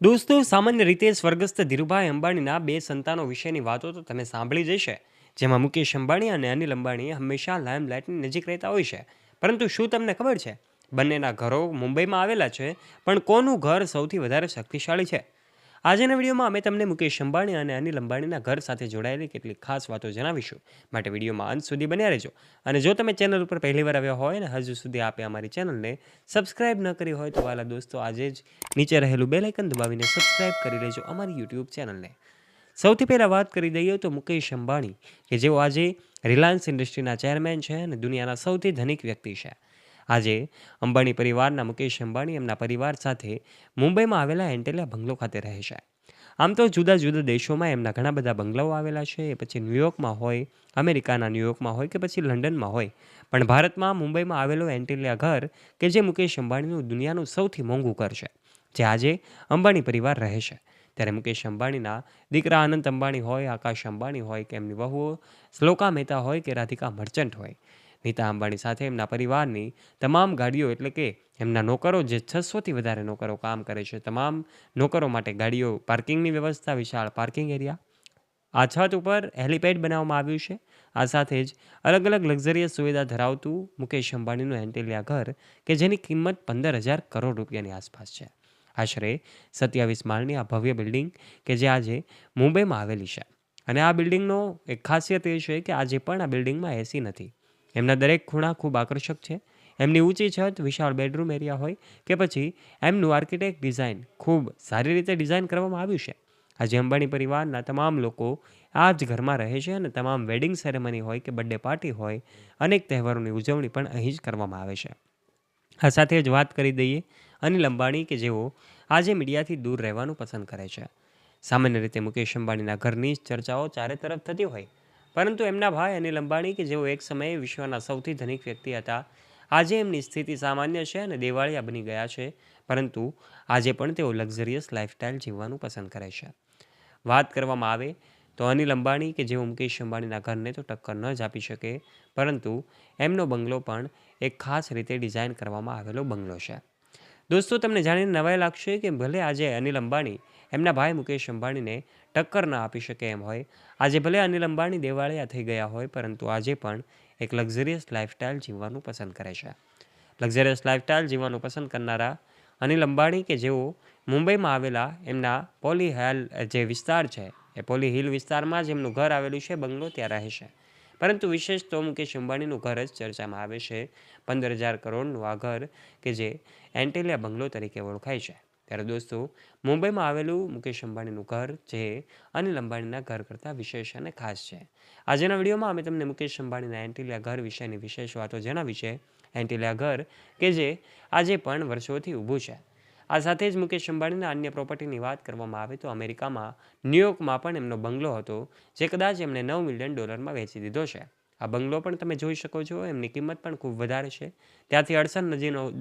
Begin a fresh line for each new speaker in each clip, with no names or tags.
દોસ્તો, સામાન્ય રીતે સ્વર્ગસ્થ ધીરુભાઈ અંબાણીના બે સંતાનો વિશેની વાતો તો તમે સાંભળી જ હશે, જેમાં મુકેશ અંબાણી અને અનિલ અંબાણી હંમેશા લાઇમલાઇટની નજીક રહેતા હોય છે. પરંતુ શું તમને ખબર છે, બંનેના ઘરો મુંબઈમાં આવેલા છે, પણ કોનું ઘર સૌથી વધારે શક્તિશાળી છે? આજના વિડીયોમાં અમે તમને મુકેશ અંબાણી અને અનિલ અંબાણીના ઘર સાથે જોડાયેલી કેટલીક ખાસ વાતો જણાવીશું. માટે વિડીયોમાં અંત સુધી બન્યા રહેજો. અને જો તમે ચેનલ ઉપર પહેલીવાર આવ્યા હોય અને હજુ સુધી આપે અમારી ચેનલને સબસ્ક્રાઇબ ન કરી હોય તો વાલા દોસ્તો, આજે જ નીચે રહેલું બેલ આઇકન દબાવીને સબસ્ક્રાઇબ કરી લેજો અમારી યુટ્યુબ ચેનલને. સૌથી પહેલાં વાત કરી દઈએ તો મુકેશ અંબાણી, કે જેઓ આજે રિલાયન્સ ઇન્ડસ્ટ્રીના ચેરમેન છે અને દુનિયાના સૌથી ધનિક વ્યક્તિ છે. આજે અંબાણી પરિવારના મુકેશ અંબાણી એમના પરિવાર સાથે મુંબઈમાં આવેલા એન્ટેલિયા બંગલો ખાતે રહે છે. આમ તો જુદા જુદા દેશોમાં એમના ઘણા બધા બંગલાઓ આવેલા છે, એ પછી ન્યૂયોર્કમાં હોય, અમેરિકાના ન્યૂયોર્કમાં હોય કે પછી લંડનમાં હોય, પણ ભારતમાં મુંબઈમાં આવેલો એન્ટેલિયા ઘર, કે જે મુકેશ અંબાણીનું દુનિયાનું સૌથી મોંઘું ઘર છે, જે આજે અંબાણી પરિવાર રહે છે. ત્યારે મુકેશ અંબાણીના દીકરા અનંત અંબાણી હોય, આકાશ અંબાણી હોય કે એમની વહુઓ શ્લોકા મહેતા હોય કે રાધિકા મર્ચન્ટ હોય, નીતા અંબાણી સાથે એમના પરિવારની તમામ ગાડીઓ, એટલે કે એમના નોકરો, જે 600થી વધારે નોકરો કામ કરે છે, તમામ નોકરો માટે ગાડીઓ, પાર્કિંગની વ્યવસ્થા, વિશાળ પાર્કિંગ એરિયા, આ છત ઉપર હેલિપેડ બનાવવામાં આવ્યું છે. આ સાથે જ અલગ અલગ લક્ઝરિયસ સુવિધા ધરાવતું મુકેશ અંબાણીનું એન્ટેલિયા ઘર, કે જેની કિંમત 15,000 કરોડ રૂપિયાની આસપાસ છે. આશરે 27 માળની આ ભવ્ય બિલ્ડિંગ, કે જે આજે મુંબઈમાં આવેલી છે. અને આ બિલ્ડિંગનો એક ખાસિયત એ છે કે આજે પણ આ બિલ્ડિંગમાં એસી નથી. એમના દરેક ખૂણા ખૂબ આકર્ષક છે. એમની ઊંચી છત, વિશાળ બેડરૂમ એરિયા હોય કે પછી એમનું આર્કિટેક્ટ ડિઝાઇન ખૂબ સારી રીતે ડિઝાઇન કરવામાં આવ્યું છે. આજે અંબાણી પરિવારના તમામ લોકો આ જ ઘરમાં રહે છે અને તમામ વેડિંગ સેરેમની હોય કે બર્થડે પાર્ટી હોય, અનેક તહેવારોની ઉજવણી પણ અહીં જ કરવામાં આવે છે. આ સાથે જ વાત કરી દઈએ અનિલ અંબાણી, કે જેઓ આજે મીડિયાથી દૂર રહેવાનું પસંદ કરે છે. સામાન્ય રીતે મુકેશ અંબાણીના ઘરની જ ચર્ચાઓ ચારે તરફ થતી હોય, પરંતુ એમના ભાઈ અનિલ અંબાણી, કે જેઓ એક સમયે વિશ્વના સૌથી ધનિક વ્યક્તિ હતા, આજે એમની સ્થિતિ સામાન્ય છે અને દેવાળિયા બની ગયા છે, પરંતુ આજે પણ તેઓ લક્ઝરિયસ લાઇફસ્ટાઇલ જીવવાનું પસંદ કરે છે. વાત કરવામાં આવે તો અનિલ અંબાણી, કે જેઓ મુકેશ અંબાણીના ઘરને તો ટક્કર ન જ આપી શકે, પરંતુ એમનો બંગલો પણ એક ખાસ રીતે ડિઝાઇન કરવામાં આવેલો બંગલો છે. દોસ્તો, તમને જાણીને નવાઈ લાગશે કે ભલે આજે અનિલ અંબાણી એમના ભાઈ મુકેશ અંબાણીને ટક્કર ન આપી શકે એમ હોય, આજે ભલે અનિલ અંબાણી દેવાળિયા થઈ ગયા હોય, પરંતુ આજે પણ એક લક્ઝરિયસ લાઇફસ્ટાઇલ જીવવાનું પસંદ કરે છે. લક્ઝરિયસ લાઇફસ્ટાઇલ જીવવાનું પસંદ કરનારા અનિલ અંબાણી, કે જેઓ મુંબઈમાં આવેલા એમના પોલી હિલ જે વિસ્તાર છે, એ પોલી હિલ વિસ્તારમાં જ એમનું ઘર આવેલું છે, બંગલો, ત્યાં રહે છે. પરંતુ વિશેષ તો મુકેશ અંબાણીનું ઘર જ ચર્ચામાં આવે છે. 15,000 કરોડનું આ ઘર, કે જે એન્ટેલિયા બંગલો તરીકે ઓળખાય છે. ત્યારે દોસ્તો, મુંબઈમાં આવેલું મુકેશ અંબાણીનું ઘર, જે અનિલ અંબાણીના ઘર કરતાં વિશેષ અને ખાસ છે. આજના વિડીયોમાં અમે તમને મુકેશ અંબાણીના એન્ટેલિયા ઘર વિશેની વિશેષ વાતો જણાવી છે. એન્ટેલિયા ઘર, કે જે આજે પણ વર્ષોથી ઊભું છે. આ સાથે જ મુકેશ અંબાણીના અન્ય પ્રોપર્ટીની વાત કરવામાં આવે તો અમેરિકામાં ન્યૂયોર્કમાં પણ એમનો બંગલો હતો, જે કદાચ એમણે $9 મિલિયન વેચી દીધો છે. આ બંગલો પણ તમે જોઈ શકો છો, એમની કિંમત પણ ખૂબ વધારે છે. ત્યાંથી અડસન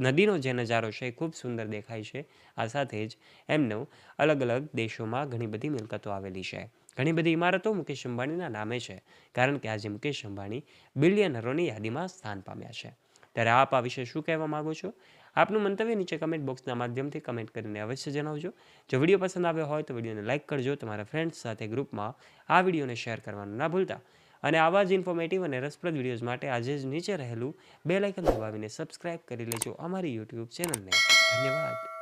નદીનો જે નજારો છે, એ ખૂબ સુંદર દેખાય છે. આ સાથે જ એમનો અલગ અલગ દેશોમાં ઘણી બધી મિલકતો આવેલી છે. ઘણી બધી ઇમારતો મુકેશ અંબાણીના નામે છે, કારણ કે આજે મુકેશ અંબાણી બિલિયનરોની યાદીમાં સ્થાન પામ્યા છે. ત્યારે આપ આ વિશે શું કહેવા માગો છો? આપનું મંતવ્ય નીચે કમેન્ટ બોક્સના માધ્યમથી કમેન્ટ કરીને અવશ્ય જણાવજો. જો વિડીયો પસંદ આવ્યો હોય તો વિડીયોને લાઇક કરજો, તમારા ફ્રેન્ડ્સ સાથે ગ્રુપમાં આ વિડીયોને શેર કરવાનું ના ભૂલતા. અને આવા જ ઇન્ફોર્મેટિવ અને રસપ્રદ વિડીયોઝ માટે આજે જ નીચે રહેલું બેલ આઇકન દબાવીને સબસ્ક્રાઇબ કરી લેજો અમારી યુટ્યુબ ચેનલને. ધન્યવાદ.